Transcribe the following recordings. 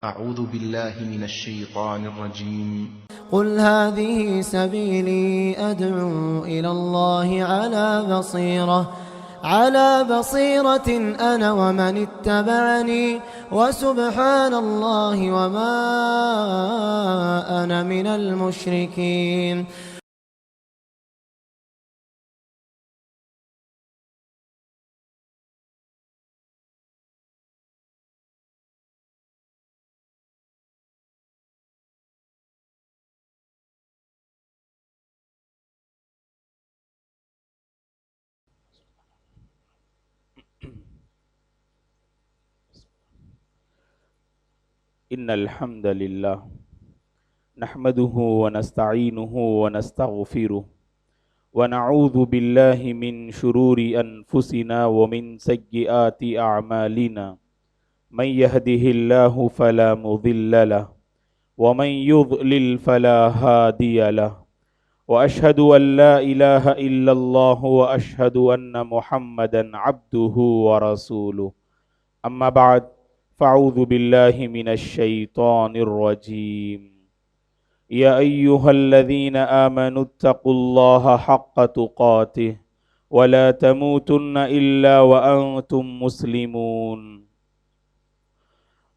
أعوذ بالله من الشيطان الرجيم. قل هذه سبيلي أدعو إلى الله على بصيرة أنا ومن اتبعني وسبحان الله وما أنا من المشركين. إن الحمد لله نحمده ونستعينه ونستغفره ونعوذ بالله من شرور أنفسنا ومن سيئات أعمالنا. من يهده الله فلا مضل له ومن يضلل فلا هادي له، وأشهد أن لا إله إلا الله وأشهد أن محمدا عبده ورسوله. أما بعد، فأعوذ بالله من الشيطان الرجيم. يا أيها الذين آمنوا اتقوا الله حق تقاته ولا تموتن إلا وأنتم مسلمون.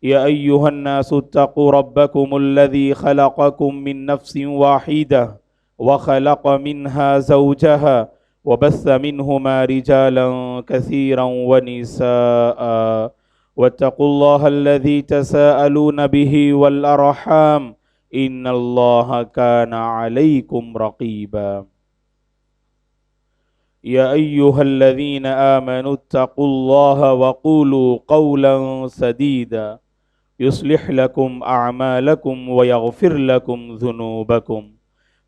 يا أيها الناس اتقوا ربكم الذي خلقكم من نفس واحدة وخلق منها زوجها وبث منهما رجالا كثيرا ونساء، واتقوا الله الذي تساءلون به والأرحام إن الله كان عليكم رقيبا. يا أيها الذين آمنوا اتقوا الله وقولوا قولا سديدا يصلح لكم أعمالكم ويغفر لكم ذنوبكم،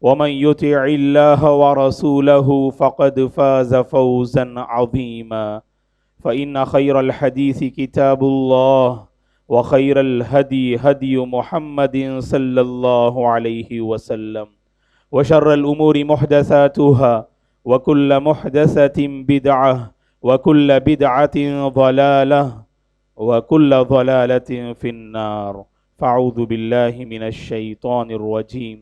ومن يطع الله ورسوله فقد فاز فوزا عظيما. فإن خير الحديث كتاب الله، وخير الهدي هدي محمد صلى الله عليه وسلم، وشر الأمور محدثاتها، وكل محدثة بدعة، وكل بدعة ضلالة، وكل ضلالة في النار. فأعوذ بالله من الشيطان الرجيم.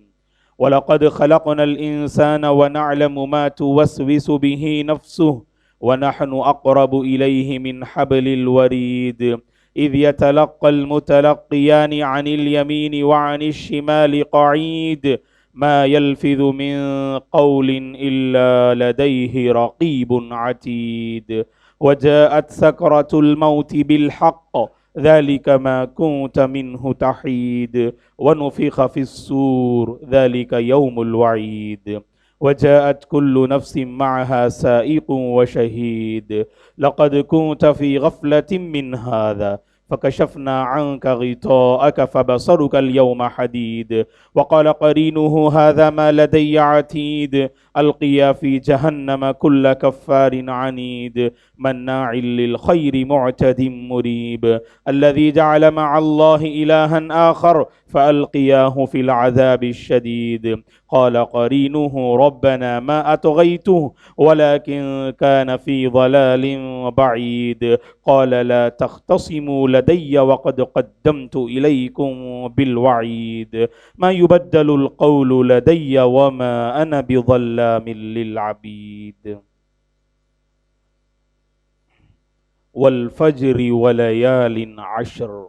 ولقد خلقنا الإنسان ونعلم ما توسوس به نفسه ونحن أقرب إليه من حبل الوريد إذ يتلقى المتلقيان عن اليمين وعن الشمال قعيد ما يلفظ من قول إلا لديه رقيب عتيد. وجاءت سكرة الموت بالحق ذلك ما كنت منه تحيد، ونفخ في الصور ذلك يوم الوعيد. وجاءت كل نفس معها سائق وشهيد. لقد كنت في غفلة من هذا فكشفنا عنك غطاءك فبصرك اليوم حديد. وقال قرينه هذا ما لدي عتيد. ألقيا في جهنم كل كفار عنيد مناع للخير معتد مريب. الذي جعل مع الله إلها آخر فألقياه في العذاب الشديد. قال قرينه ربنا ما أطغيته ولكن كان في ضلال بعيد. قال لا تختصموا لدي وقد قدمت إليكم بالوعيد. ما يبدل القول لدي وما أنا بظلام للعبيد. والفجر وليال عشر।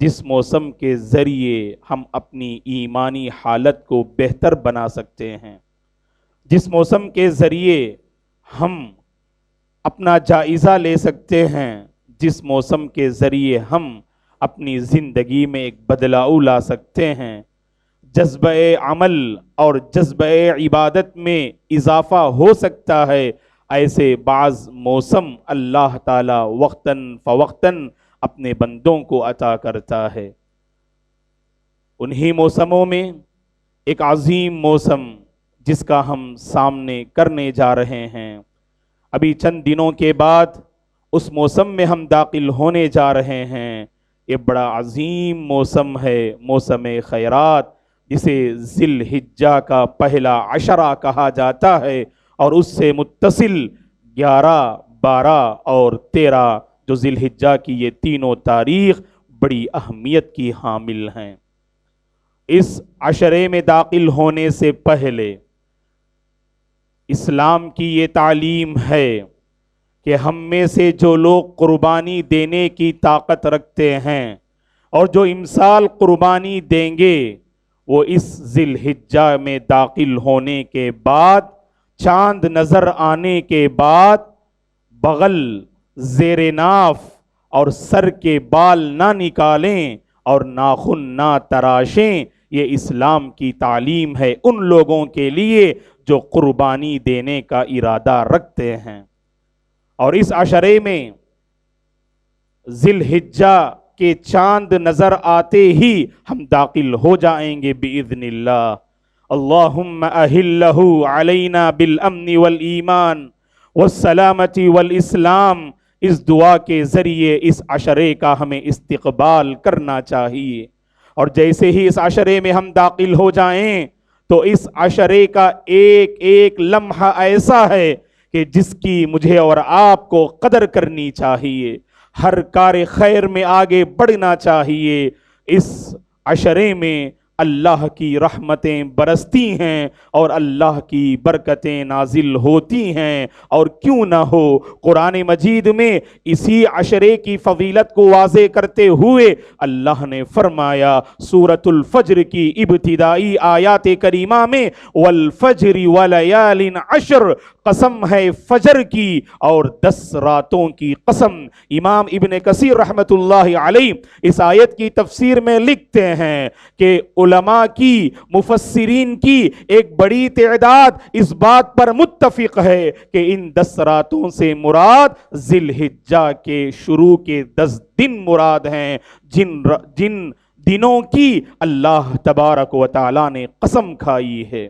جس موسم کے ذریعے ہم اپنی ایمانی حالت کو بہتر بنا سکتے ہیں، جس موسم کے ذریعے ہم اپنا جائزہ لے سکتے ہیں، جس موسم کے ذریعے ہم اپنی زندگی میں ایک بدلاؤ لا سکتے ہیں، جذبہ عمل اور جذبہ عبادت میں اضافہ ہو سکتا ہے، ایسے بعض موسم اللہ تعالی وقتاً فوقتاً اپنے بندوں کو عطا کرتا ہے۔ انہی موسموں میں ایک عظیم موسم جس کا ہم سامنے کرنے جا رہے ہیں، ابھی چند دنوں کے بعد اس موسم میں ہم داخل ہونے جا رہے ہیں۔ یہ بڑا عظیم موسم ہے، موسم خیرات، جسے ذی الحجہ کا پہلا عشرہ کہا جاتا ہے، اور اس سے متصل 11، 12 اور 13 جو ذی الحجہ کی یہ تینوں تاریخ بڑی اہمیت کی حامل ہیں۔ اس عشرے میں داخل ہونے سے پہلے اسلام کی یہ تعلیم ہے کہ ہم میں سے جو لوگ قربانی دینے کی طاقت رکھتے ہیں اور جو امسال قربانی دیں گے، وہ اس ذی الحجہ میں داخل ہونے کے بعد، چاند نظر آنے کے بعد، بغل، زیر ناف اور سر کے بال نہ نکالیں اور ناخن نہ تراشیں۔ یہ اسلام کی تعلیم ہے ان لوگوں کے لیے جو قربانی دینے کا ارادہ رکھتے ہیں۔ اور اس عشرے میں ذی الحجہ کے چاند نظر آتے ہی ہم داخل ہو جائیں گے بإذن اللہ۔ اللہم اہلہ علینا بالامن والایمان والسلامت والاسلام، اس دعا کے ذریعے اس عشرے کا ہمیں استقبال کرنا چاہیے۔ اور جیسے ہی اس عشرے میں ہم داخل ہو جائیں تو اس عشرے کا ایک ایک لمحہ ایسا ہے کہ جس کی مجھے اور آپ کو قدر کرنی چاہیے، ہر کار خیر میں آگے بڑھنا چاہیے۔ اس عشرے میں اللہ کی رحمتیں برستی ہیں اور اللہ کی برکتیں نازل ہوتی ہیں، اور کیوں نہ ہو قرآن مجید میں اسی عشرے کی فضیلت کو واضح کرتے ہوئے اللہ نے فرمایا سورۃ الفجر کی ابتدائی آیات کریمہ میں، والفجر ولیال عشر، قسم ہے فجر کی اور 10 راتوں کی قسم۔ امام ابن کثیر رحمت اللہ علیہ اس آیت کی تفسیر میں لکھتے ہیں کہ علماء کی، مفسرین کی ایک بڑی تعداد اس بات پر متفق ہے کہ ان 10 راتوں سے مراد ذی الحجہ کے شروع کے 10 دن مراد ہیں، جن دنوں کی اللہ تبارک و تعالی نے قسم کھائی ہے۔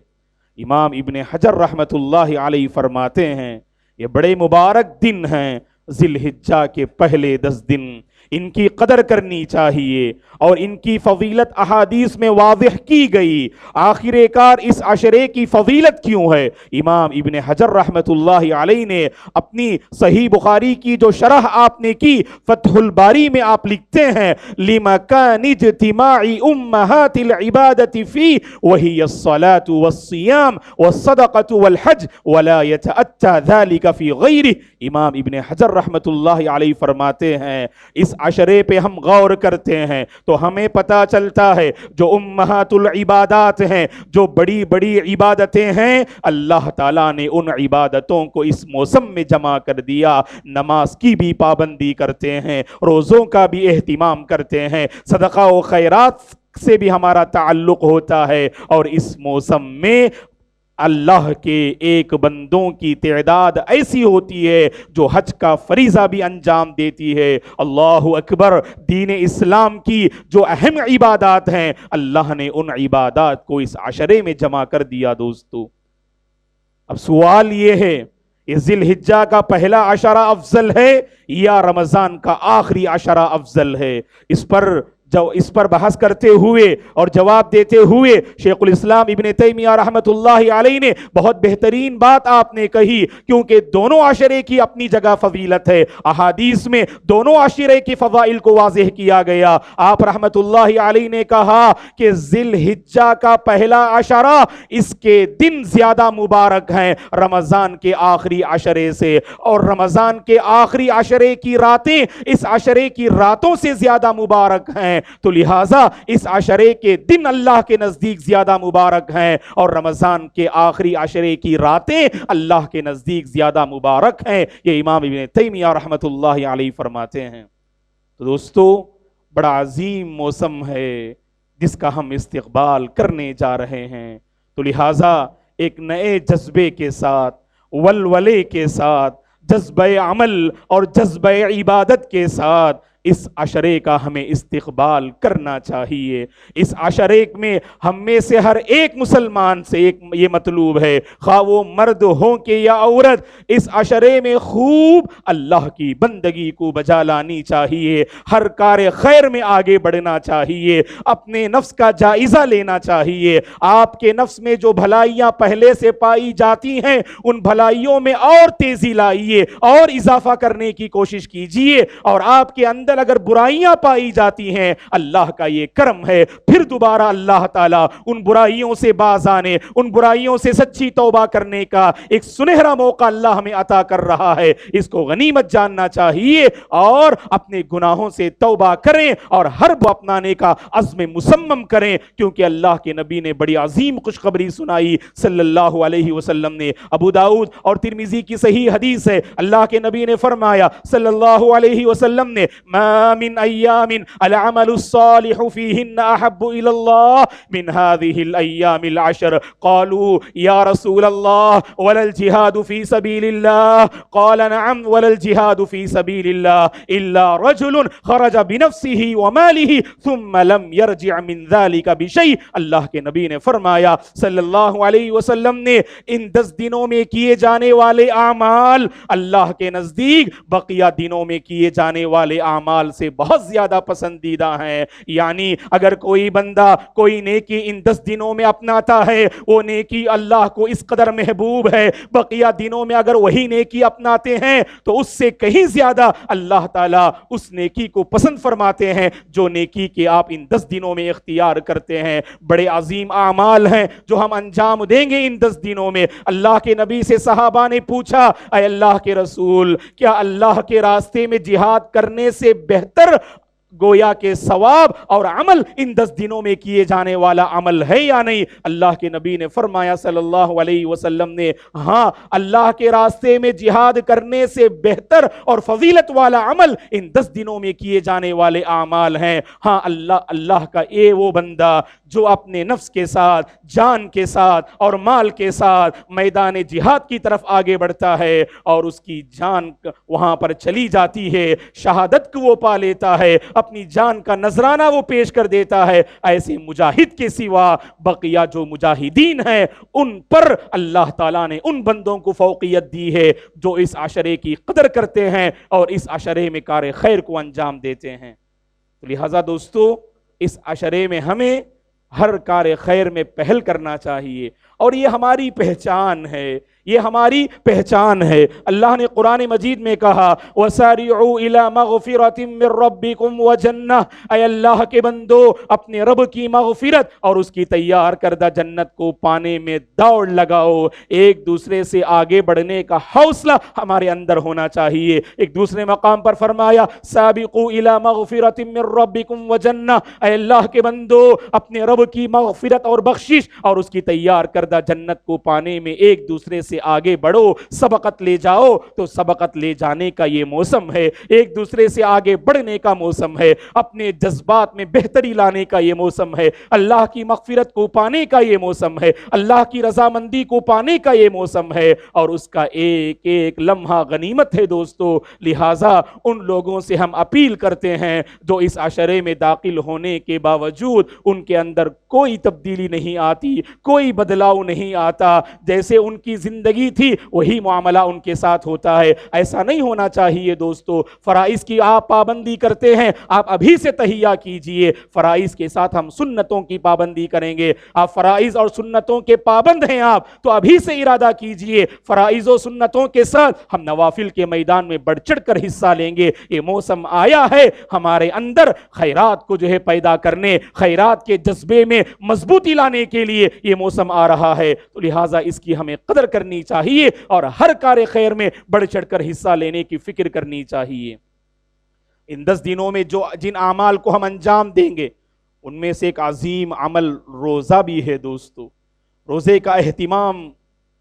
امام ابن حجر رحمت اللہ علیہ فرماتے ہیں یہ بڑے مبارک دن ہیں، ذی الحجہ کے پہلے 10 دن، ان کی قدر کرنی چاہیے اور ان کی فضیلت احادیث میں واضح کی گئی۔ آخر کار اس عشرے کی فضیلت کیوں ہے؟ امام ابن حجر رحمت اللہ علیہ نے اپنی صحیح بخاری کی جو شرح آپ نے کی فتح الباری میں آپ لکھتے ہیں لِمَكَانِ اجْتِمَاعِ أُمَّهَاتِ الْعِبَادَةِ فِيهِ وَهِيَ الصَّلَاةُ وَالصِّيَامُ وَالصَّدَقَةُ وَالْحَجُّ وَلَا يَتَأَتَّى ذَلِكَ فِي غَيْرِهِ۔ امام ابن حجر رحمت اللہ علیہ فرماتے ہیں اس عشرے پہ ہم غور کرتے ہیں تو ہمیں پتا چلتا ہے جو امہات العبادات ہیں، جو بڑی بڑی عبادتیں ہیں، اللہ تعالیٰ نے ان عبادتوں کو اس موسم میں جمع کر دیا۔ نماز کی بھی پابندی کرتے ہیں، روزوں کا بھی اہتمام کرتے ہیں، صدقہ و خیرات سے بھی ہمارا تعلق ہوتا ہے، اور اس موسم میں اللہ کے ایک بندوں کی تعداد ایسی ہوتی ہے جو حج کا فریضہ بھی انجام دیتی ہے۔ اللہ اکبر! دین اسلام کی جو اہم عبادات ہیں اللہ نے ان عبادات کو اس عشرے میں جمع کر دیا۔ دوستو اب سوال یہ ہے کہ ذی الحجہ کا پہلا عشرہ افضل ہے یا رمضان کا آخری عشرہ افضل ہے؟ اس پر بحث کرتے ہوئے اور جواب دیتے ہوئے شیخ الاسلام ابن تیمیہ رحمت اللہ علیہ نے بہت بہترین بات آپ نے کہی، کیونکہ دونوں عشرے کی اپنی جگہ فضیلت ہے۔ احادیث میں دونوں عشرے کی فضائل کو واضح کیا گیا۔ آپ رحمت اللہ علیہ نے کہا کہ ذی الحجہ کا پہلا عشرہ، اس کے دن زیادہ مبارک ہیں رمضان کے آخری عشرے سے، اور رمضان کے آخری عشرے کی راتیں اس عشرے کی راتوں سے زیادہ مبارک ہیں۔ ہیں، تو لہٰذا اس عشرے کے دن اللہ کے نزدیک زیادہ مبارک ہیں، اور رمضان کے آخری عشرے کی راتیں اللہ کے نزدیک زیادہ مبارک ہیں، یہ امام ابن تیمیہ رحمۃ اللہ علیہ فرماتے ہیں۔ تو دوستو، بڑا عظیم موسم ہے جس کا ہم استقبال کرنے جا رہے ہیں، تو لہٰذا ایک نئے جذبے کے ساتھ، ولولے کے ساتھ، جذبہ عمل اور جذبہ عبادت کے ساتھ اس عشرے کا ہمیں استقبال کرنا چاہیے۔ اس عشرے میں ہم میں سے ہر ایک مسلمان سے ایک یہ مطلوب ہے، خواہ وہ مرد ہوں کہ یا عورت، اس عشرے میں خوب اللہ کی بندگی کو بجا لانی چاہیے، ہر کار خیر میں آگے بڑھنا چاہیے، اپنے نفس کا جائزہ لینا چاہیے۔ آپ کے نفس میں جو بھلائیاں پہلے سے پائی جاتی ہیں، ان بھلائیوں میں اور تیزی لائیے اور اضافہ کرنے کی کوشش کیجیے، اور آپ کے اندر اگر برائیاں پائی جاتی ہیں، اللہ کا یہ کرم ہے، پھر دوبارہ اللہ تعالیٰ ان برائیوں سے باز آنے، ان برائیوں سے سچی توبہ کرنے کا ایک سنہرا موقع اللہ ہمیں عطا کر رہا ہے۔ اس کو غنیمت جاننا چاہیے اور اپنے گناہوں سے توبہ کریں اور حرب اپنانے کا عزم مصمم کریں، کیونکہ اللہ کے نبی نے بڑی عظیم خوشخبری سنائی صلی اللہ علیہ وسلم نے۔ ابو داؤد اور ترمذی کی صحیح حدیث ہے، اللہ کے نبی نے فرمایا صلی اللہ علیہ وسلم نے، من ایام العمل الصالح فیہن احب الى اللہ من هذه الايام العشر قالوا یا رسول اللہ ولا الجہاد فی سبیل اللہ قال نعم ولا الجہاد فی سبیل اللہ الا رجل خرج بنفسه وماله ثم لم يرجع من ذلك بشيء۔ اللہ کے نبی نے فرمایا صلی اللہ علیہ وسلم نے، ان 10 دنوں میں کیے جانے والے اعمال اللہ کے نزدیک بقیہ دنوں میں کیے جانے والے اعمال سے بہت زیادہ پسندیدہ ہیں۔ یعنی اگر کوئی بندہ کوئی نیکی ان 10 دنوں میں اپناتا ہے، وہ نیکی اللہ کو اس قدر محبوب ہے، بقیہ دنوں میں اگر وہی نیکی اپناتے ہیں تو اس سے کہیں زیادہ اللہ تعالیٰ اس نیکی کو پسند فرماتے ہیں جو نیکی کے آپ ان 10 دنوں میں اختیار کرتے ہیں۔ بڑے عظیم اعمال ہیں جو ہم انجام دیں گے ان 10 دنوں میں۔ اللہ کے نبی سے صحابہ نے پوچھا، اے اللہ کے رسول، کیا اللہ کے راستے میں جہاد کرنے سے بہتر گویا کہ ثواب اور عمل ان 10 دنوں میں کیے جانے والا عمل ہے یا نہیں؟ اللہ کے نبی نے فرمایا صلی اللہ علیہ وسلم نے، ہاں، اللہ کے راستے میں جہاد کرنے سے بہتر اور فضیلت والا عمل ان 10 دنوں میں کیے جانے والے اعمال ہیں۔ ہاں، اللہ کا وہ بندہ جو اپنے نفس کے ساتھ، جان کے ساتھ اور مال کے ساتھ میدان جہاد کی طرف آگے بڑھتا ہے اور اس کی جان وہاں پر چلی جاتی ہے، شہادت کو وہ پا لیتا ہے، اپنی جان کا نذرانہ وہ پیش کر دیتا ہے، ایسے مجاہد کے سوا بقیہ جو مجاہدین ہیں ان پر اللہ تعالیٰ نے ان بندوں کو فوقیت دی ہے جو اس عشرے کی قدر کرتے ہیں اور اس عشرے میں کار خیر کو انجام دیتے ہیں۔ لہذا دوستو، اس عشرے میں ہمیں ہر کار خیر میں پہل کرنا چاہیے، اور یہ ہماری پہچان ہے، یہ ہماری پہچان ہے۔ اللہ نے قرآن مجید میں کہا وَسَارِعُوا إِلَى مَغْفِرَةٍ مِّن رَبِّكُمْ وَجَنَّةٍ، اے اللہ کے بندو، اپنے رب کی مغفرت اور اس کی تیار کردہ جنت کو پانے میں دوڑ لگاؤ۔ ایک دوسرے سے آگے بڑھنے کا حوصلہ ہمارے اندر ہونا چاہیے۔ ایک دوسرے مقام پر فرمایا سابقوا إِلَى مَغْفِرَةٍ مِّن رَبِّكُمْ وَجَنَّةٍ، اے اللہ کے بندو، اپنے رب کی مغفرت اور بخشش اور اس کی تیار کردہ جنت کو پانے میں ایک دوسرے سے آگے بڑھو، سبقت لے جاؤ۔ تو سبقت لے جانے کا یہ موسم ہے، ایک دوسرے سے آگے بڑھنے کا موسم ہے، اپنے جذبات میں بہتری لانے کا یہ موسم ہے، اللہ کی مغفرت کو پانے کا یہ موسم ہے، اللہ کی رضامندی کو پانے کا یہ موسم ہے، اور اس کا ایک ایک لمحہ غنیمت ہے دوستو۔ لہٰذا ان لوگوں سے ہم اپیل کرتے ہیں جو اس عشرے میں داخل ہونے کے باوجود ان کے اندر کوئی تبدیلی نہیں آتی، کوئی بدلاؤ نہیں آتا، جیسے ان کی زندگی تھی وہی معاملہ ان کے ساتھ ہوتا ہے۔ ایسا نہیں ہونا چاہیے دوستو۔ فرائض کی آپ پابندی کرتے ہیں، آپ ابھی سے تہیہ کیجئے، فرائض کے ساتھ ہم سنتوں کی پابندی کریں گے۔ آپ فرائض اور سنتوں کے پابند ہیں آپ تو ابھی سے ارادہ کیجئے، فرائض و سنتوں کے ساتھ ہم نوافل کے میدان میں بڑھ چڑھ کر حصہ لیں گے۔ یہ موسم آیا ہے ہمارے اندر خیرات کو جو ہے پیدا کرنے، خیرات کے جذبے میں مضبوطی لانے کے لیے یہ موسم آ رہا ہے، تو لہٰذا اس کی ہمیں قدر کرنی چاہیے اور ہر کار خیر میں بڑھ چڑھ کر حصہ لینے کی فکر کرنی چاہیے۔ ان 10 دنوں میں جن اعمال کو ہم انجام دیں گے ان میں سے ایک عظیم عمل روزہ بھی ہے دوستو. روزے کا اہتمام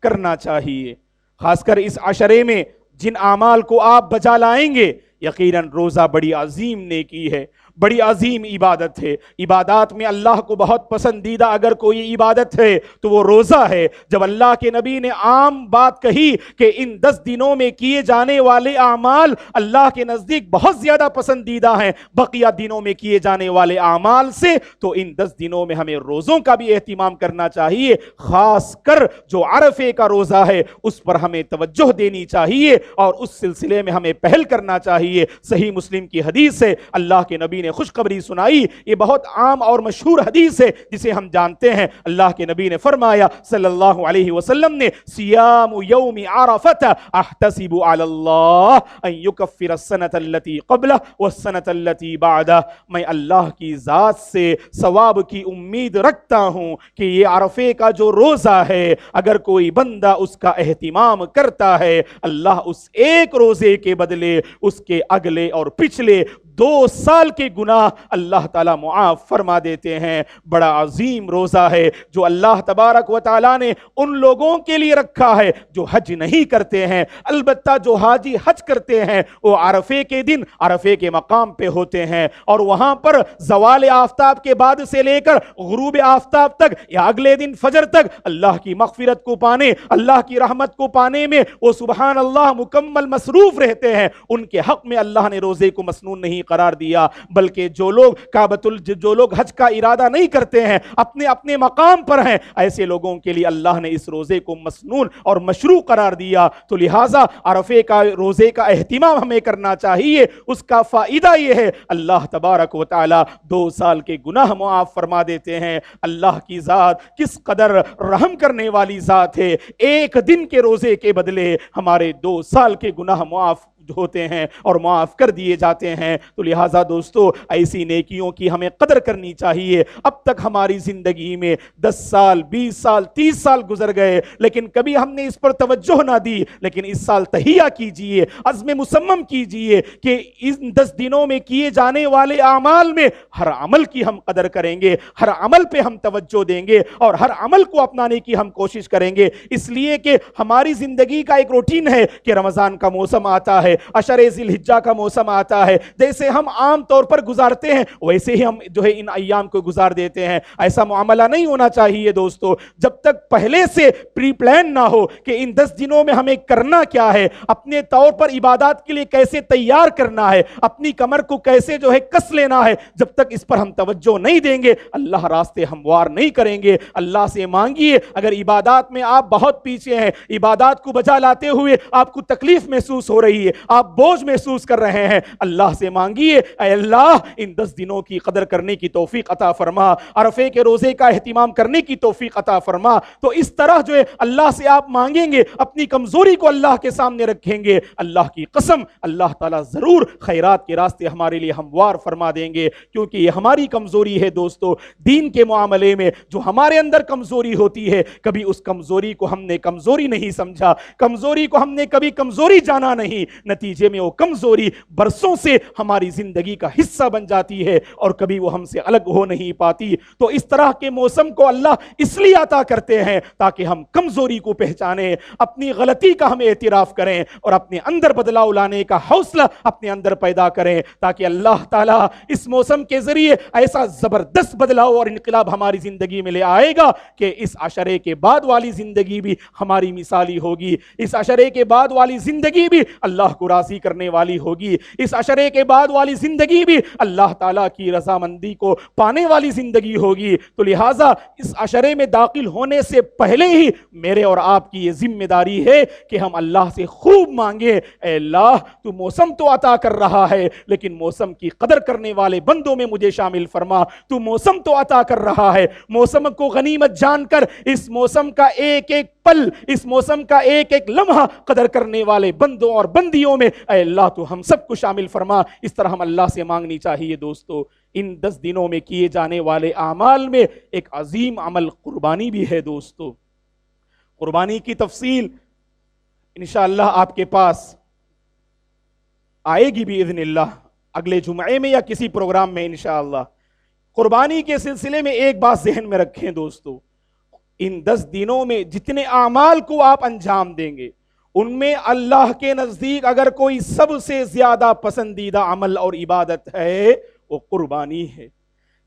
کرنا چاہیے. خاص کر اس عشرے میں جن اعمال کو آپ بجا لائیں گے یقیناً روزہ بڑی عظیم نیکی ہے, بڑی عظیم عبادت ہے. عبادات میں اللہ کو بہت پسندیدہ اگر کوئی عبادت ہے تو وہ روزہ ہے. جب اللہ کے نبی نے عام بات کہی کہ ان 10 دنوں میں کیے جانے والے اعمال اللہ کے نزدیک بہت زیادہ پسندیدہ ہیں بقیہ دنوں میں کیے جانے والے اعمال سے, تو ان 10 دنوں میں ہمیں روزوں کا بھی اہتمام کرنا چاہیے. خاص کر جو عرفے کا روزہ ہے اس پر ہمیں توجہ دینی چاہیے اور اس سلسلے میں ہمیں پہل کرنا چاہیے. صحیح مسلم کی حدیث ہے, اللہ کے نبی نے خوشخبری سنائی. یہ بہت عام اور مشہور حدیث ہے جسے ہم جانتے ہیں. اللہ کے نبی نے فرمایا صلی اللہ علیہ وسلم نے, سیام یوم عرفۃ احتسب علی اللہ ان یکفر السنۃ التي قبلہ والسنۃ التي بعدہ. میں اللہ کی ذات سے ثواب کی امید رکھتا ہوں کہ یہ عرفے کا جو روزہ ہے اگر کوئی بندہ اس کا اہتمام کرتا ہے اللہ اس ایک روزے کے بدلے اس کے اگلے اور پچھلے 2 سال کے گناہ اللہ تعالیٰ معاف فرما دیتے ہیں. بڑا عظیم روزہ ہے جو اللہ تبارک و تعالیٰ نے ان لوگوں کے لیے رکھا ہے جو حج نہیں کرتے ہیں. البتہ جو حاجی حج کرتے ہیں وہ عرفے کے دن عرفے کے مقام پہ ہوتے ہیں اور وہاں پر زوال آفتاب کے بعد سے لے کر غروب آفتاب تک یا اگلے دن فجر تک اللہ کی مغفرت کو پانے, اللہ کی رحمت کو پانے میں وہ سبحان اللہ مکمل مصروف رہتے ہیں. ان کے حق میں اللہ نے روزے کو مسنون نہیں قرار دیا, بلکہ جو لوگ حج کا ارادہ نہیں کرتے ہیں اپنے اپنے مقام پر ہیں ایسے لوگوں کے لیے اللہ نے اس روزے کو مسنون اور مشروع قرار دیا. تو لہٰذا عرفے کا روزے کا اہتمام ہمیں کرنا چاہیے. اس کا فائدہ یہ ہے اللہ تبارک و تعالی 2 سال کے گناہ معاف فرما دیتے ہیں. اللہ کی ذات کس قدر رحم کرنے والی ذات ہے, ایک دن کے روزے کے بدلے ہمارے 2 سال کے گناہ معاف ہوتے ہیں اور معاف کر دیے جاتے ہیں. تو لہٰذا دوستو ایسی نیکیوں کی ہمیں قدر کرنی چاہیے. اب تک ہماری زندگی میں 10 سال 20 سال 30 سال گزر گئے لیکن کبھی ہم نے اس پر توجہ نہ دی. لیکن اس سال تہیہ کیجئے, عزم مصمم کیجئے کہ ان 10 دنوں میں کیے جانے والے اعمال میں ہر عمل کی ہم قدر کریں گے, ہر عمل پہ ہم توجہ دیں گے اور ہر عمل کو اپنانے کی ہم کوشش کریں گے. اس لیے کہ ہماری زندگی کا ایک روٹین ہے کہ رمضان کا موسم آتا ہے, عشر ذی الحجہ کا موسم آتا ہے, جیسے ہم عام طور پر گزارتے ہیں ویسے ہی ہم ان ایام کو گزار دیتے ہیں. ایسا معاملہ نہیں ہونا چاہیے دوستو. جب تک پہلے سے پری پلان نہ ہو کہ ان 10 دنوں میں ہمیں کرنا کیا ہے, اپنے طور پر عبادات کے لیے کیسے تیار کرنا ہے, اپنی کمر کو کیسے کس لینا ہے, جب تک اس پر ہم توجہ نہیں دیں گے اللہ راستے ہموار نہیں کریں گے. اللہ سے مانگیے, اگر عبادات میں آپ بہت پیچھے ہیں, عبادات کو بجا لاتے ہوئے آپ کو تکلیف محسوس ہو رہی ہے, آپ بوجھ محسوس کر رہے ہیں, اللہ سے مانگیے اے اللہ ان 10 دنوں کی قدر کرنے کی توفیق عطا فرما, عرفے کے روزے کا اہتمام کرنے کی توفیق عطا فرما. تو اس طرح اللہ سے آپ مانگیں گے, اپنی کمزوری کو اللہ کے سامنے رکھیں گے, اللہ کی قسم اللہ تعالیٰ ضرور خیرات کے راستے ہمارے لیے ہموار فرما دیں گے. کیونکہ یہ ہماری کمزوری ہے دوستو. دین کے معاملے میں جو ہمارے اندر کمزوری ہوتی ہے کبھی اس کمزوری کو ہم نے کمزوری نہیں سمجھا, کمزوری کو ہم نے کبھی کمزوری جانا نہیں. نتیجے میں وہ کمزوری برسوں سے ہماری زندگی کا حصہ بن جاتی ہے اور کبھی وہ ہم سے الگ ہو نہیں پاتی. تو اس طرح کے موسم کو اللہ اس لیے عطا کرتے ہیں تاکہ ہم کمزوری کو پہچانیں, اپنی غلطی کا ہم اعتراف کریں اور اپنے اندر بدلاؤ لانے کا حوصلہ اپنے اندر پیدا کریں, تاکہ اللہ تعالیٰ اس موسم کے ذریعے ایسا زبردست بدلاؤ اور انقلاب ہماری زندگی میں لے آئے گا کہ اس عشرے کے بعد والی زندگی بھی ہماری مثالی ہوگی, اس عشرے کے بعد والی زندگی بھی اللہ کو راضی کرنے والی ہوگی, اس عشرے کے بعد والی زندگی بھی اللہ تعالیٰ کی رضامندی کو پانے والی زندگی ہوگی. تو لہٰذا اس عشرے میں داخل ہونے سے پہلے ہی میرے اور آپ کی یہ ذمہ داری ہے کہ ہم اللہ سے خوب مانگیں, اے اللہ تو موسم تو عطا کر رہا ہے لیکن موسم کی قدر کرنے والے بندوں میں مجھے شامل فرما. تو موسم تو عطا کر رہا ہے, موسم کو غنیمت جان کر اس موسم کا ایک ایک پل, اس موسم کا ایک ایک لمحہ قدر کرنے والے بندوں اور بندیوں میں اے اللہ تو ہم سب کو شامل فرما. اس طرح ہم اللہ سے مانگنی چاہیے دوستو. ان 10 دنوں میں کیے جانے والے اعمال میں ایک عظیم عمل قربانی بھی ہے دوستو. قربانی کی تفصیل انشاءاللہ آپ کے پاس آئے گی باذن اللہ. اگلے جمعے میں یا کسی پروگرام میں انشاءاللہ قربانی کے سلسلے میں ایک بات ذہن میں رکھیں دوستو، ان 10 دنوں میں جتنے اعمال کو آپ انجام دیں گے ان میں اللہ کے نزدیک اگر کوئی سب سے زیادہ پسندیدہ عمل اور عبادت ہے وہ قربانی ہے۔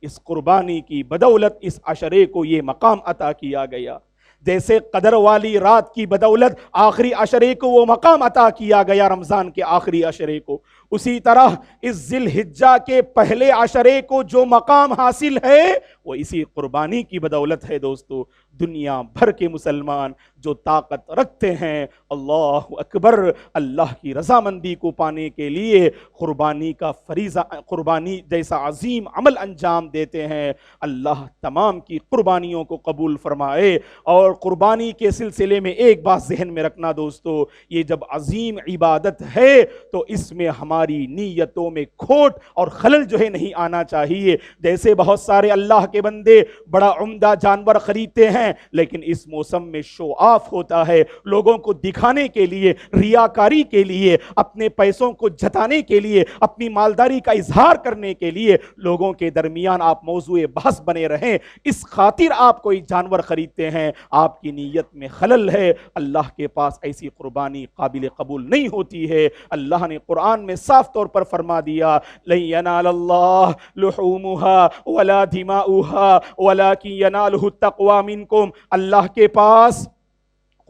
اس قربانی کی بدولت اس عشرے کو یہ مقام عطا کیا گیا، جیسے قدر والی رات کی بدولت آخری عشرے کو وہ مقام عطا کیا گیا رمضان کے آخری عشرے کو، اسی طرح اس ذی الحجہ کے پہلے عشرے کو جو مقام حاصل ہے وہ اسی قربانی کی بدولت ہے۔ دوستو دنیا بھر کے مسلمان جو طاقت رکھتے ہیں اللہ اکبر اللہ کی رضامندی کو پانے کے لیے قربانی کا فریضہ، قربانی جیسا عظیم عمل انجام دیتے ہیں۔ اللہ تمام کی قربانیوں کو قبول فرمائے۔ اور قربانی کے سلسلے میں ایک بات ذہن میں رکھنا دوستو، یہ جب عظیم عبادت ہے تو اس میں ہماری نیتوں میں کھوٹ اور خلل جو ہے نہیں آنا چاہیے۔ جیسے بہت سارے اللہ کے بندے بڑا عمدہ جانور خریدتے ہیں لیکن اس موسم میں شو آف ہوتا ہے، لوگوں کو دکھانے کے لیے، ریاکاری کے لیے، اپنے پیسوں کو جتانے کے لیے، اپنی مالداری کا اظہار کرنے کے لیے لوگوں کے درمیان آپ موضوع بحث بنے رہیں، اس خاطر آپ کوئی جانور خریدتے ہیں، آپ کی نیت میں خلل ہے، اللہ کے پاس ایسی قربانی قابل قبول نہیں ہوتی ہے۔ اللہ نے قرآن میں صاف طور پر فرما دیا لن ینال اللہ لحومها ولا دماؤها ولکن ینالہ التقوی منکم، اللہ کے پاس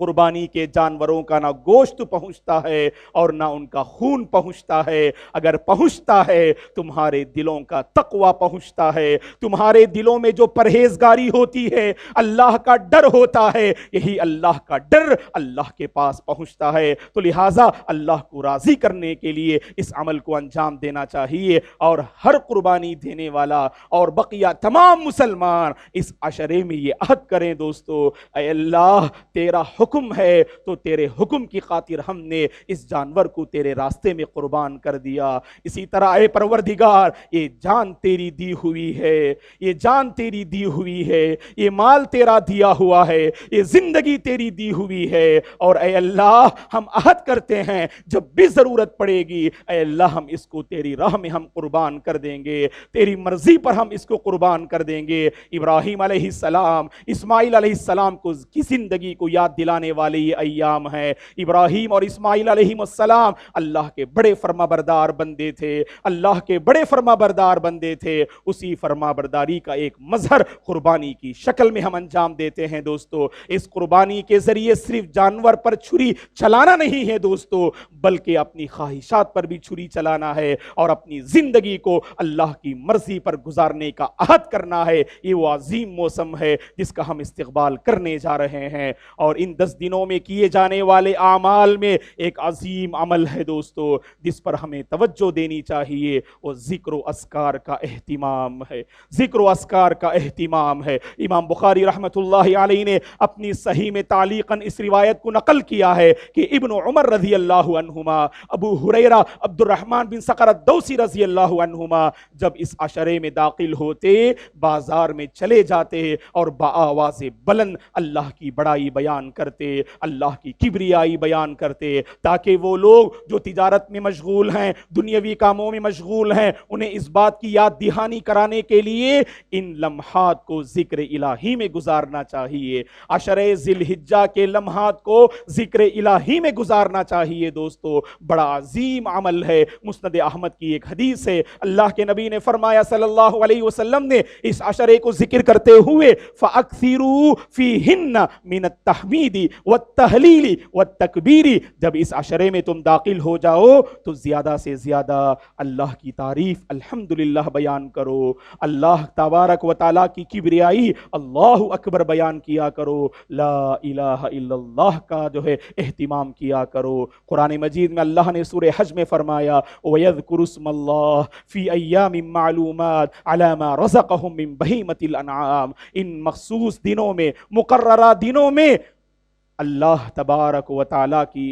قربانی کے جانوروں کا نہ گوشت پہنچتا ہے اور نہ ان کا خون پہنچتا ہے، اگر پہنچتا ہے تمہارے دلوں کا تقوی پہنچتا ہے، تمہارے دلوں میں جو پرہیزگاری ہوتی ہے، اللہ کا ڈر ہوتا ہے، یہی اللہ کا ڈر اللہ کے پاس پہنچتا ہے۔ تو لہٰذا اللہ کو راضی کرنے کے لیے اس عمل کو انجام دینا چاہیے، اور ہر قربانی دینے والا اور بقیہ تمام مسلمان اس عشرے میں یہ عہد کریں دوستو، اے اللہ تیرا حکم ہے تو تیرے حکم کی خاطر ہم نے اس جانور کو تیرے راستے میں قربان کر دیا۔ اسی طرح اے پروردگار یہ جان تیری دی ہوئی ہے، یہ جان تیری دی ہوئی ہے، یہ مال تیرا دیا ہوا ہے، یہ زندگی تیری دی ہوئی ہے، اور اے اللہ ہم عہد کرتے ہیں جب بھی ضرورت پڑے گی اے اللہ ہم اس کو تیری راہ میں ہم قربان کر دیں گے، تیری مرضی پر ہم اس کو قربان کر دیں گے۔ ابراہیم علیہ السلام، اسماعیل علیہ السلام کی زندگی کو یاد دلانے والے یہ ایام ہیں۔ ابراہیم اور اسماعیل علیہ السلام اللہ کے بڑے فرما بردار بندے تھے، اللہ کے بڑے فرما بردار بندے تھے، اسی فرما برداری کا ایک مظہر قربانی کی شکل میں ہم انجام دیتے ہیں دوستو۔ اس قربانی کے ذریعے صرف جانور پر چھری چلانا نہیں ہے دوستو، بلکہ اپنی خواہشات پر بھی چھری چلانا ہے اور اپنی زندگی کو اللہ کی مرضی پر گزارنے کا عہد کرنا ہے۔ یہ وہ عظیم موسم ہے جس کا ہم استقبال کرنے جا رہے ہیں، اور ان 10 دنوں میں کیے جانے والے اعمال میں ایک عظیم عمل ہے دوستو جس پر ہمیں توجہ دینی چاہیے، وہ ذکر و اذکار کا اہتمام ہے، ذکر و اذکار کا اہتمام ہے۔ امام بخاری رحمۃ اللہ علیہ نے اپنی صحیح میں تعلیقاً اس روایت کو نقل کیا ہے کہ ابن عمر رضی اللہ عنہما، ابو ہریرہ عبد الرحمن بن صخر الدوسی رضی اللہ عنہما جب اس عشرے میں داخل ہوتے بازار میں چلے جاتے اور بآواز بلند اللہ کی بڑائی بیان کرتے، اللہ کی کبریائی بیان کرتے، تاکہ وہ لوگ جو تجارت میں مشغول ہیں، دنیاوی کاموں میں مشغول ہیں، انہیں اس بات کی یاد دہانی کرانے کے لیے ان لمحات کو ذکر الہی میں گزارنا چاہیے، عشرے ذی الحجہ کے لمحات کو ذکر الہی میں گزارنا چاہیے دوستو۔ بڑا عظیم عمل ہے۔ مسند احمد کی ایک حدیث ہے، اللہ کے نبی نے فرمایا صلی اللہ علیہ وسلم نے اس عشرے کو ذکر کرتے ہوئے فَأَكْثِرُوا فِيهِنَّ مِنَ التَّحْمِيدِ وَالتَّهْلِيلِ وَالتَّكْبِيرِ، جب اس عشرے میں تم داخل ہو جاؤ تو زیادہ سے زیادہ اللہ کی تعریف الحمدللہ بیان کرو، اللہ تبارک و تعالیٰ کی کبریائی اللہ اکبر بیان کیا کرو، لا الہ الا اللہ کا جو ہے اہتمام کیا کرو۔ قرآن مجید میں اللہ نے سورہ حج میں فرمایا وَيَذْكُرُ اسْمَ اللَّهِ فِي أَيَّامٍ مَّعْلُومَاتٍ عَلَى مَا رَزَقَهُم مِّن بَهِيمَةِ الْأَنْعَامِ، ان مخصوص دنوں میں، مقررہ دنوں میں اللہ تبارک و تعالیٰ کی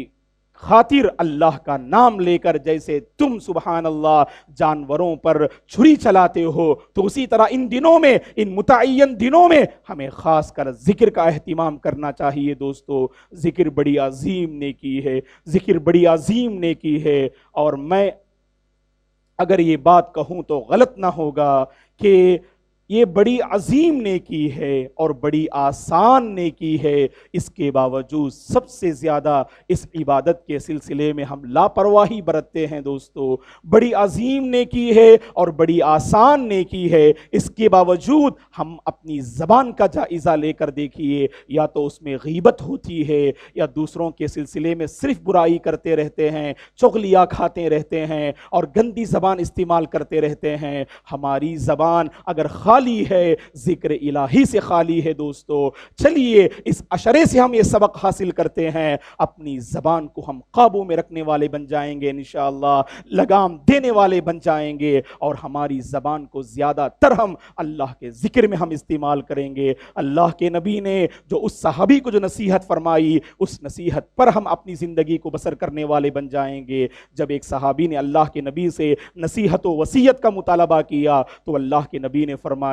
خاطر اللہ کا نام لے کر جیسے تم سبحان اللہ جانوروں پر چھری چلاتے ہو، تو اسی طرح ان دنوں میں، ان متعین دنوں میں ہمیں خاص کر ذکر کا اہتمام کرنا چاہیے دوستو۔ ذکر بڑی عظیم نیکی ہے، ذکر بڑی عظیم نیکی ہے، اور میں اگر یہ بات کہوں تو غلط نہ ہوگا کہ یہ بڑی عظیم نیکی ہے اور بڑی آسان نیکی ہے، اس کے باوجود سب سے زیادہ اس عبادت کے سلسلے میں ہم لاپرواہی برتتے ہیں دوستو۔ بڑی عظیم نیکی ہے اور بڑی آسان نیکی ہے، اس کے باوجود ہم اپنی زبان کا جائزہ لے کر دیکھیے، یا تو اس میں غیبت ہوتی ہے یا دوسروں کے سلسلے میں صرف برائی کرتے رہتے ہیں، چغلیاں کھاتے رہتے ہیں اور گندی زبان استعمال کرتے رہتے ہیں۔ ہماری زبان اگر خالی ہے، ذکر الہی سے خالی ہے دوستو، چلیے اس عشرے سے ہم یہ سبق حاصل کرتے ہیں، اپنی زبان کو ہم قابو میں رکھنے والے بن جائیں گے انشاءاللہ، لگام دینے والے بن جائیں گے، اور ہماری زبان کو زیادہ تر ہم اللہ کے ذکر میں ہم استعمال کریں گے۔ اللہ کے نبی نے جو اس صحابی کو جو نصیحت فرمائی، اس نصیحت پر ہم اپنی زندگی کو بسر کرنے والے بن جائیں گے۔ جب ایک صحابی نے اللہ کے نبی سے نصیحت و وصیت کا مطالبہ کیا تو اللہ کے نبی نے فرمایا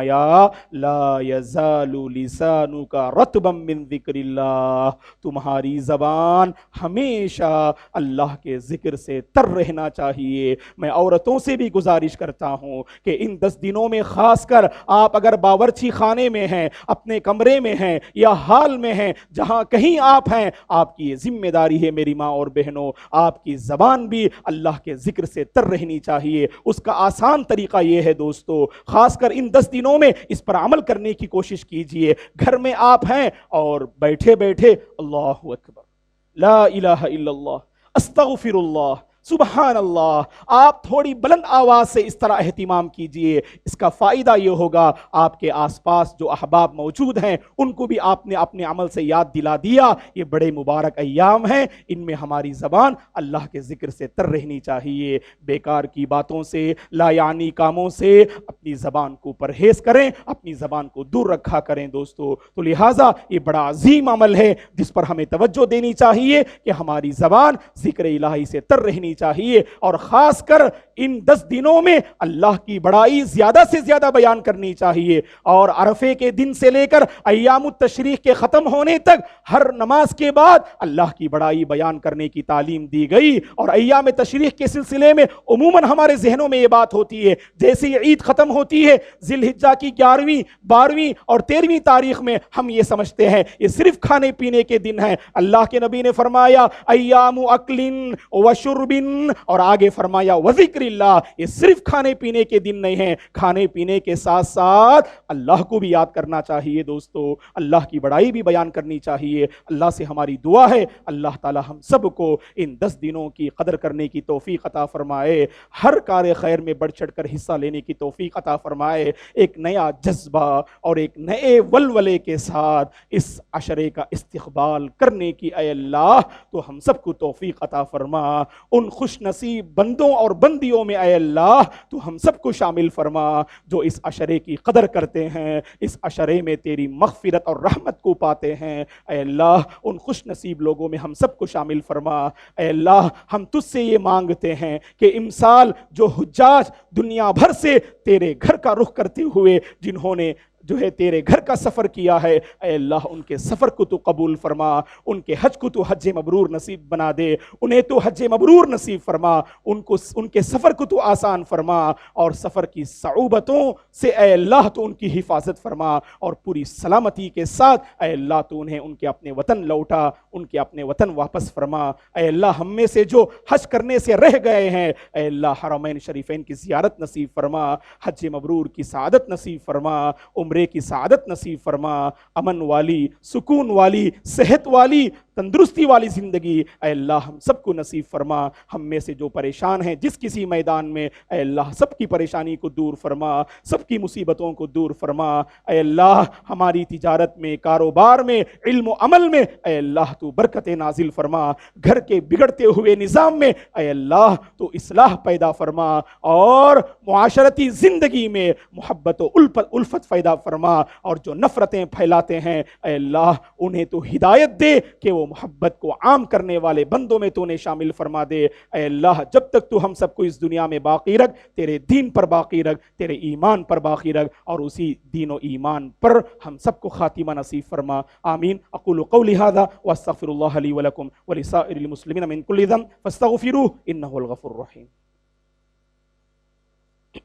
لا یزال لسانک رطبا من ذکر اللہ، تمہاری زبان ہمیشہ اللہ کے ذکر سے تر رہنا چاہیے۔ میں عورتوں سے بھی گزارش کرتا ہوں کہ ان 10 دنوں میں خاص کر آپ اگر باورچی خانے میں ہیں، اپنے کمرے میں ہیں یا ہال میں ہیں، جہاں کہیں آپ ہیں، آپ کی یہ ذمہ داری ہے میری ماں اور بہنوں، آپ کی زبان بھی اللہ کے ذکر سے تر رہنی چاہیے۔ اس کا آسان طریقہ یہ ہے دوستو، خاص کر ان 10 دنوں میں اس پر عمل کرنے کی کوشش کیجئے۔ گھر میں آپ ہیں اور بیٹھے بیٹھے اللہ اکبر، لا الہ الا اللہ، استغفر اللہ، سبحان اللہ، آپ تھوڑی بلند آواز سے اس طرح اہتمام کیجئے۔ اس کا فائدہ یہ ہوگا آپ کے آس پاس جو احباب موجود ہیں ان کو بھی آپ نے اپنے عمل سے یاد دلا دیا۔ یہ بڑے مبارک ایام ہیں، ان میں ہماری زبان اللہ کے ذکر سے تر رہنی چاہیے۔ بیکار کی باتوں سے، لا یعنی کاموں سے اپنی زبان کو پرہیز کریں، اپنی زبان کو دور رکھا کریں دوستو۔ تو لہٰذا یہ بڑا عظیم عمل ہے جس پر ہمیں توجہ دینی چاہیے کہ ہماری زبان ذکر الہی سے تر رہنی چاہیے، اور خاص کر ان 10 دنوں میں اللہ کی بڑائی زیادہ سے زیادہ بیان کرنی چاہیے، اور عرفے کے دن سے لے کر ایام التشریق کے ختم ہونے تک ہر نماز کے بعد اللہ کی بڑائی بیان کرنے کی تعلیم دی گئی۔ اور ایام تشریق کے سلسلے میں عموماً ہمارے ذہنوں میں یہ بات ہوتی ہے، جیسے یہ عید ختم ہوتی ہے ذی الحجہ کی 11ویں 12ویں اور 13ویں تاریخ میں، ہم یہ سمجھتے ہیں یہ صرف کھانے پینے کے دن ہیں۔ اللہ کے نبی نے فرمایا ایام اکل و شرب، اور آگے فرمایا وذکر اللہ، یہ صرف کھانے پینے کے دن نہیں ہیں، کھانے پینے کے ساتھ ساتھ اللہ کو بھی یاد کرنا چاہیے دوستو، اللہ کی بڑائی بھی بیان کرنی چاہیے۔ اللہ سے ہماری دعا ہے اللہ تعالی ہم سب کو ان 10 دنوں کی قدر کرنے کی توفیق عطا فرمائے، ہر کار خیر میں بڑھ چڑھ کر حصہ لینے کی توفیق عطا فرمائے، ایک نیا جذبہ اور ایک نئے ولولے کے ساتھ اس عشرے کا استقبال کرنے کی اے اللہ تو ہم سب کو توفیق عطا فرما۔ ان خوش نصیب بندوں اور بندیوں میں اے اللہ تو ہم سب کو شامل فرما جو اس عشرے کی قدر کرتے ہیں، اس عشرے میں تیری مغفرت اور رحمت کو پاتے ہیں۔ اے اللہ ان خوش نصیب لوگوں میں ہم سب کو شامل فرما۔ اے اللہ ہم تجھ سے یہ مانگتے ہیں کہ امسال جو حجاج دنیا بھر سے تیرے گھر کا رخ کرتے ہوئے جنہوں نے جو ہے تیرے گھر کا سفر کیا ہے، اے اللہ ان کے سفر کو تو قبول فرما، ان کے حج کو تو حج مبرور نصیب بنا دے، انہیں تو حج مبرور نصیب فرما، ان کے سفر کو تو آسان فرما، اور سفر کی صعوبتوں سے اے اللہ تو ان کی حفاظت فرما، اور پوری سلامتی کے ساتھ اے اللہ تو انہیں ان کے اپنے وطن لوٹا، ان کے اپنے وطن واپس فرما۔ اے اللہ ہم میں سے جو حج کرنے سے رہ گئے ہیں اے اللہ حرمین شریفین کی زیارت نصیب فرما، حج مبرور کی سعادت نصیب فرما، عمرے کی سعادت نصیب فرما، امن والی، سکون والی، صحت والی، تندرستی والی زندگی اے اللہ ہم سب کو نصیب فرما۔ ہم میں سے جو پریشان ہیں جس کسی میدان میں اے اللہ سب کی پریشانی کو دور فرما، سب کی مصیبتوں کو دور فرما۔ اے اللہ ہماری تجارت میں، کاروبار میں، علم و عمل میں اے اللہ تو برکت نازل فرما، گھر کے بگڑتے ہوئے نظام میں اے اللہ تو اصلاح پیدا فرما، اور معاشرتی زندگی میں محبت و الفت پیدا فرما، اور جو نفرتیں پھیلاتے ہیں اے اللہ انہیں تو ہدایت دے کہ وہ محبت کو عام کرنے والے بندوں میں تو نے شامل فرما دے۔ اے اللہ جب تک تو ہم سب کو اس دنیا میں باقی رکھ، تیرے دین پر باقی رکھ، تیرے ایمان پر باقی رکھ، اور اسی دین و ایمان پر ہم سب کو خاتمہ نصیب فرما۔ آمین۔ اقول قولی ھذا واستغفر اللہ لی ولکم ولسائر المسلمین من کل ذنب فاستغفروہ انہ الغفور الرحیم۔ إن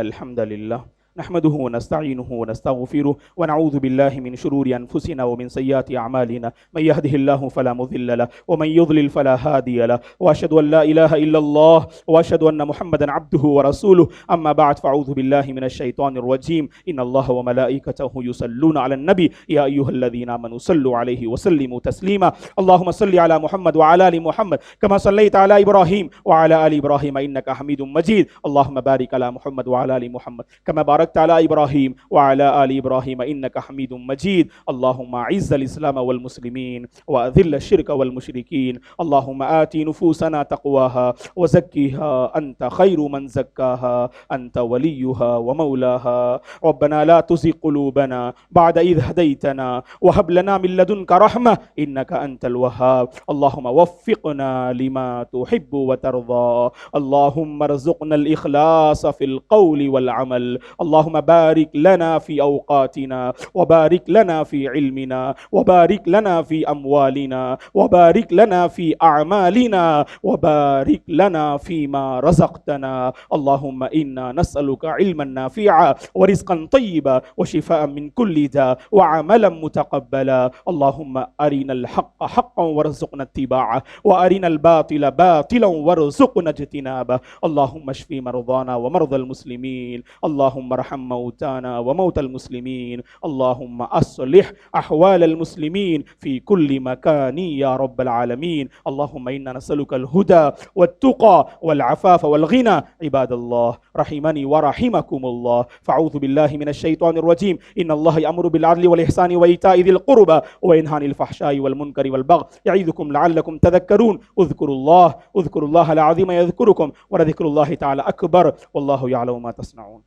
الحمد لله نحمده ونستعينه ونستغفره ونعوذ بالله من شرور أنفسنا ومن سيئات أعمالنا، من يهده الله فلا مضل له ومن يضلل فلا هادي له، وأشهد أن لا إله إلا الله وأشهد أن محمدا عبده ورسوله. أما بعد، فأعوذ بالله من الشيطان الرجيم. إن الله وملائكته يصلون على النبي يا أيها الذين آمنوا صلوا عليه وسلموا تسليما. اللهم صل على محمد وعلى آل محمد كما صليت على إبراهيم وعلى آل إبراهيم إنك حميد مجيد. اللهم بارك على محمد وعلى آل محمد كما باركت على إبراهيم وعلى آل إبراهيم إنك حميد مجيد. اللهم أعز الإسلام والمسلمين وأذل الشرك والمشركين. اللهم آت نفوسنا تقواها وزكها أنت خير من زكاها، أنت وليها ومولاها. ربنا لا تزغ قلوبنا بعد إذ هديتنا وهب لنا من لدنك رحمة إنك أنت الوهاب. اللهم وفقنا لما تحب وترضى. اللهم ارزقنا الإخلاص في القول والعمل. اللهم بارك لنا في أوقاتنا، وبارك لنا في علمنا، وبارك لنا في أموالنا، وبارك لنا في أعمالنا، وبارك لنا فيما رزقتنا. اللهم إنا نسألك علما نافعا ورزقا طيبا وشفاء من كل داء وعملا متقبلا. اللهم أرنا الحق حقا وارزقنا اتباعه، وأرنا الباطل باطلا وارزقنا اجتنابه. اللهم اشف مرضانا ومرضى المسلمين. اللهم ارحم موتانا وموتى المسلمين. اللهم أصلح أحوال المسلمين في كل مكان يا رب العالمين. اللهم إنا نسألك الهدى والتقى والعفاف والغنى. عباد الله، رحمني ورحمكم الله، فأعوذ بالله من الشيطان الرجيم. إن الله يأمر بالعدل والإحسان وإيتاء ذي القربى وينهى عن الفحشاء والمنكر والبغي يعظكم لعلكم تذكرون. اذكروا الله العظيم يذكركم، ولذكر الله تعالى أكبر، والله يعلم ما تصنعون.